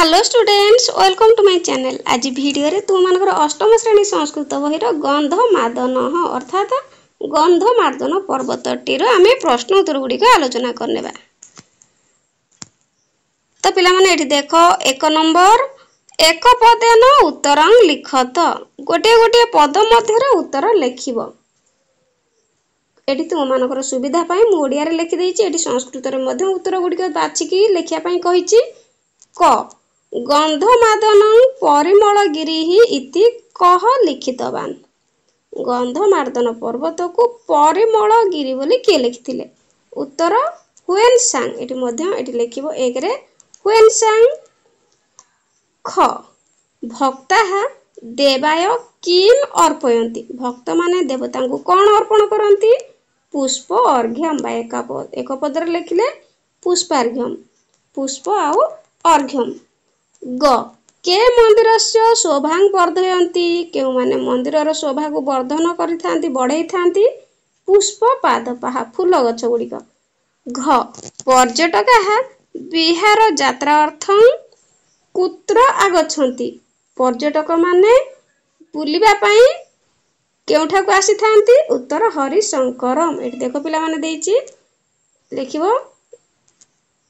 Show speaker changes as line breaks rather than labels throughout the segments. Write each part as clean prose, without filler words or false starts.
Hello students, welcome to my channel. आज video रे तुम मानकर अष्टम श्रेणी संस्कृत बहिर गंधमादन अर्थात गंधमादन पर्वतटी आमे प्रश्न उत्तर गुड़ी आलोचना करनेबा। तो पिला माने एठी देखो एक नंबर एक पदेन उत्तरं लिखत। गोटे गोटे पद मध्य उत्तर लिखिबो। एठी तुम मानकर सुविधा पाई मु ओडिया रे लिखि देइछि। एठी संस्कृत रे मध्य उत्तर गुडी बाछिकी लिखिया पाई कहिछि। क गंधमादनं परिमलगिरिः इति कह लिखितवान। गंधमादन पर्वत को परिमलगिरी बोली किए लिखिथिले? उत्तर हुएनसांग। एठी मध्य एठी लिखिबो एक रे हुएनसांग। ख भक्ताः देवाय किम अर्पयन्ति। भक्त माने देवता को कौन अर्पण करन्ति? पुष्प अर्घ्यम। बा एक पदर लिखिले पुष्पार्घ्यम, पुष्प आउ अर्घ्यम। ग के मंदिरस्य शोभां वर्धयन्ति। केउ माने मंदिरर शोभा को वर्धन करिथांती, बढ़ाई थांती? पुष्प पादपाः, फूल गछ गुड़िक। घ पर्यटकाः बिहार यात्रा अर्थं कुत्र आगच्छन्ति। पर्यटक माने बुलिबा पई केउठा को आसी थांती? उत्तर हरिशंकरम। एठी देखो पिला माने देइछि, लिखिबो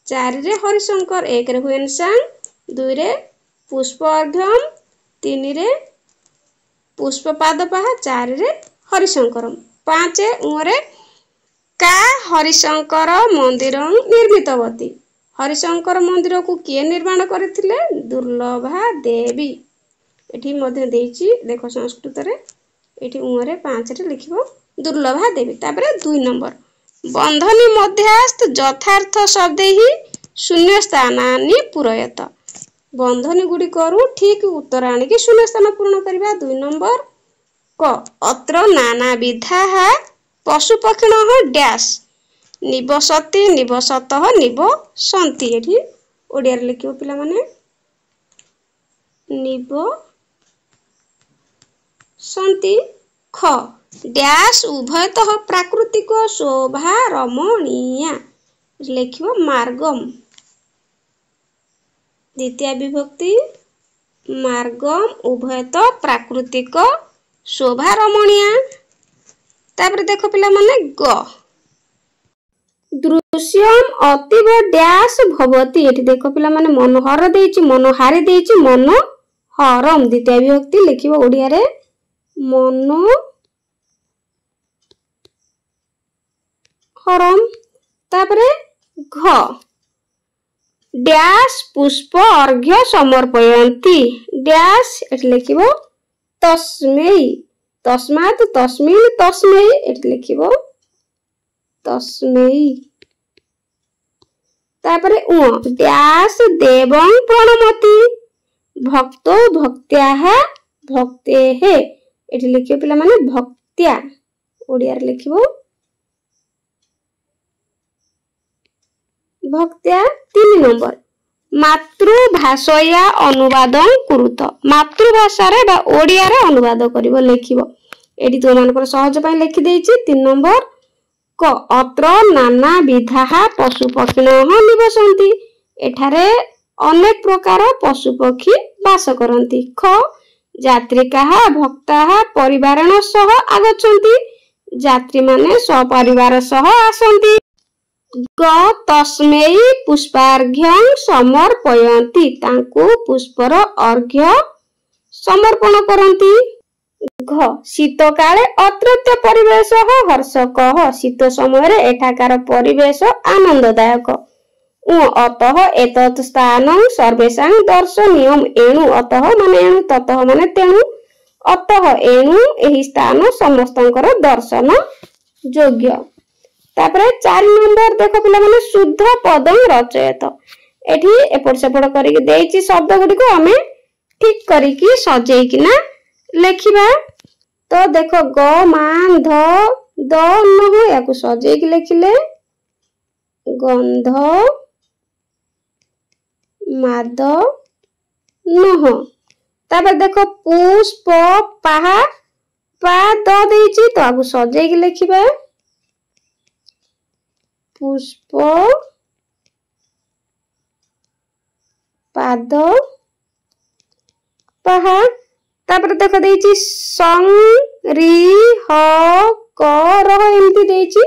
4 रे हरिशंकर, 1 रे हुएनसांग, 2 रे पुष्प अर्घ्यम, 3 रे पुष्प पादपाः, 4 रे हरिशंकरम। 5 उरे का हरिशंकर मंदिर निर्मितवती। हरिशंकर मंदिर को किए निर्माण करथिले? दुर्लभा देवी। एठी मध्ये देइछि देखो संस्कृत रे एठी उरे 5 रे लिखिबो दुर्लभा देवी। तापरे 2 नंबर बंधनी मध्यास्त यथार्थ शब्दैहि शून्य स्थानानि पूरयत। बंधनी गुडी करू ठीक उत्तर आनी कि शून्य स्थान पूर्ण करबा। 2 नंबर क अत्र नाना विधाः पशु पक्षिणः डैश निवसति निवसतः निवसन्ति। एठी ओडिया रे लिखिबो पिला माने निवसन्ति। ख डैश उभयतः प्राकृतिक शोभा रमणीया। लिखिबो मार्गम। द्वितीय विभक्ति मार्गम उभयतः प्राकृतिक शोभा रमणीया। तापर देखो पिला माने ग दृश्यम अतीव डैश भवति। एठी देखो पिला माने मनोहर देइछि, मनोहारी देइछि, मनोहरम। द्वितीय विभक्ति लिखिबो ओडिया रे मनोहरम। तापरे घ डैश पुष्प अर्घ्य समर्पयन्ति। डैश एठी लिखिबो तस्मै, तस्मात् तस्मिन् तस्मै। एठी लिखिबो तस्मै। तापरे उ डैश देवं प्रणमति। भक्तो भक्त्याः भक्तेः। एठी लिखिबो पिला माने भक्त्या। ओडिया रे लिखिबो भक्त्या। 3 नंबर मातृभाषया अनुवादं कुरुत। मातृभाषा रे बा ओडिया रे अनुवाद करिवो लिखिबो। एठी तो मानकर सहज पई लिखि देइछि। 3 नंबर क अत्र नाना विधाः पशु पक्षिणः निवसन्ति। एठारे अनेक प्रकार पशु पक्षी वास करन्ति। ख यात्रिकाः भक्ताः परिवारेण सह आगच्छन्ति। यात्री माने सपरिवार सह आसन्ति। ग तस्मै पुष्पार्घ्यं समर्पयन्ति। तांकु पुष्पर अर्घ्य समर्पण करन्ति। घ शीत काले अत्रत्य परिवेश हर्षकः। शीत समय रे एठाकार परिवेश आनंददायक। अतः एतत् स्थानं सर्वेषां दर्शनीयम्। एणु अतः माने एणु, ततः माने तेणु, अतः एणु एही स्थान समस्तंकर दर्शन योग्य। तापरे 4 नंबर देखो पिला माने शुद्ध पदं रचयत। एठी एपट सेपट करिक देइछि शब्द गुडी को हमें ठीक करिकी सजेइकिना लेखिबा। तो देखो ग मान ध द न याकु सजेइकी लेखिले गंध माद नह। तापर देखो पुष्प पाहा पा द देइछि, तो आगु सजेइकी लेखिबा पुष्प पाद पहा तापर देख देछि संग री ह क र एमती देछि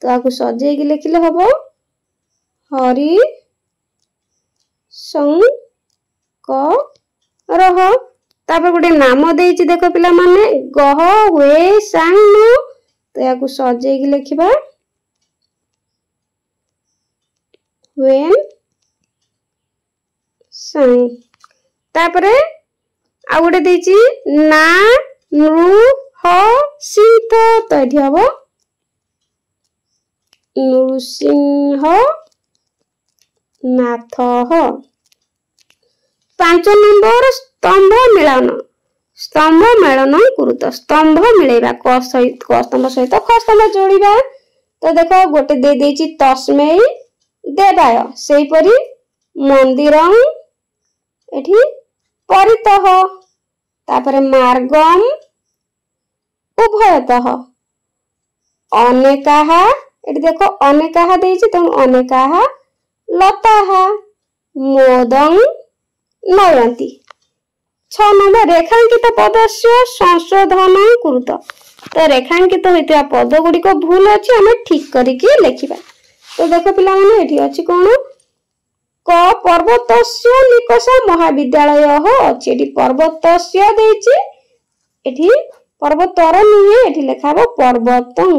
तो आकु सजेई के लिखले हबो हरि संग क रह तापर गोटे नाम देछि देखो पिला माने गह हुए सांग तो याकु सजेई के लिखिबा when sang तापर आ गोटे देछि ना नृ ह सिंह तो एठी हबो नृसिंह नाथ ह 5 नंबर स्तंभ मेलन कुरुत स्तंभ मिलेबा क स्तंभ सहित ख स्तंभ जोड़ीबा तो देखो गोटे दे देछि तस्मै देवाय सेही परी मंदिरं एठी परितः तापर मार्गम उभयतः अनेकाः एठी देखो अनेकाः देछि त अनेकाः लताः मोदं नयन्ति 6 नंबर रेखांकित पदस्य संशोधन कुरुत तो रेखांकित होइतिया पद गुडी को भूल अछि हमें ठीक करिकि लेखिबा तो देखो पिला माने एठी अछि कोन क पर्वतस्य निकष महाविद्यालय अछि एठी पर्वतस्य देछि एठी पर्वतर नुहे एठी लेखाबो पर्वतं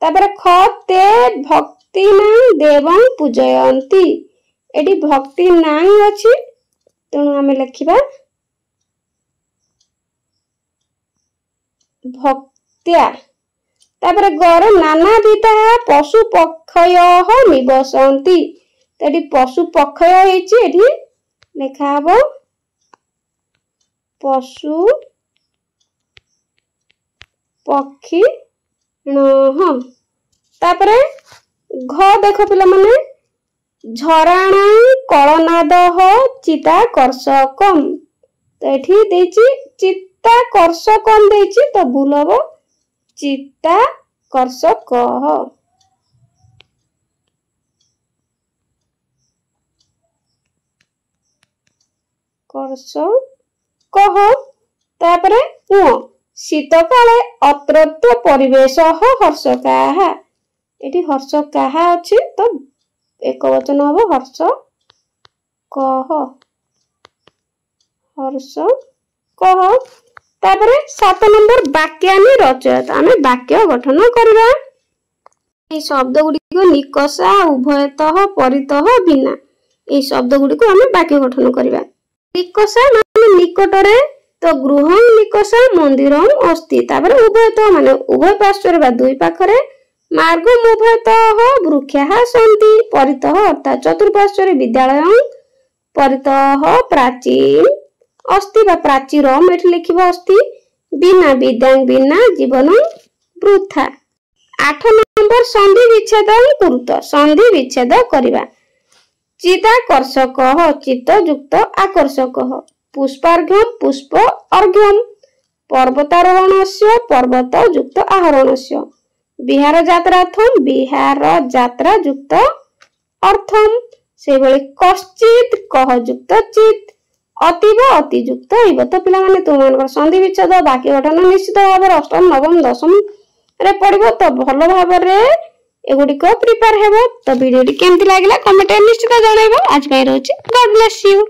तापर ख ते भक्तिनां देवं पूजयन्ति एठी भक्ति नां अछि तेणु हमें लेखिबा भक्त्या तापर गर नानाविधा पशु पक्षयः निवसन्ति एठी पशु पक्षय हेछि एठी लेखाबो पशु पक्षी नह तापर घ देखो पिला माने झराणा कलनादः चिताकर्षकम तो एठी देछि चित्ताकर्षकम देछि तो भूल हबो चित्ताकर्षकः कर्षकः तापर उ शीतकाले अत्रत्य परिवेशः हर्षकाः एठी हर्षकाः अछि तो एक वचन हबो हर्षकः तापर 7 नंबर वाक्यानि रचयत आमे वाक्य गठन करबा ए शब्द गुडी को निकषा उभयतः परितः बिना ए शब्द गुडी को आमे वाक्य गठन करबा निकषा माने निकटरे तो गृहं निकषा मंदिरं अस्ति तापर उभयतः माने उभय पार्श्वरे बा दुई पाखरे मार्गम उभयतः वृक्षाः सन्ति परितः अर्थात चतुर्पार्श्वरे विद्यालयं परितः प्राचीन अस्ति बा प्राचीरम एठी लिखिबो अस्ति बिना विद्यां बिना जीवन वृथा 8 नंबर संधि विच्छेदन कुरुत संधि विच्छेद करिबा चिदाकर्षकः चित्त युक्त आकर्षकः पुष्पार्घ्यम पुष्प अर्घ्यम पर्वतारोहणस्य पर्वत युक्त आरोहणस्य विहार यात्रार्थम विहार यात्रा युक्त अर्थम से बेले कश्चित कह युक्त चित अतीव अतियुक्त इव तो पिला माने तुम मानकर संधि विच्छेद वाक्य गठन निश्चित भाव अष्टम नवम दशम रे पढ़िबो तो भलो भाव रे एगुडी को प्रिपेयर हेबो तो वीडियो केमति लागला कमेंट निश्चित जणाइबो आज पई रहउची गॉड ब्लेस यू।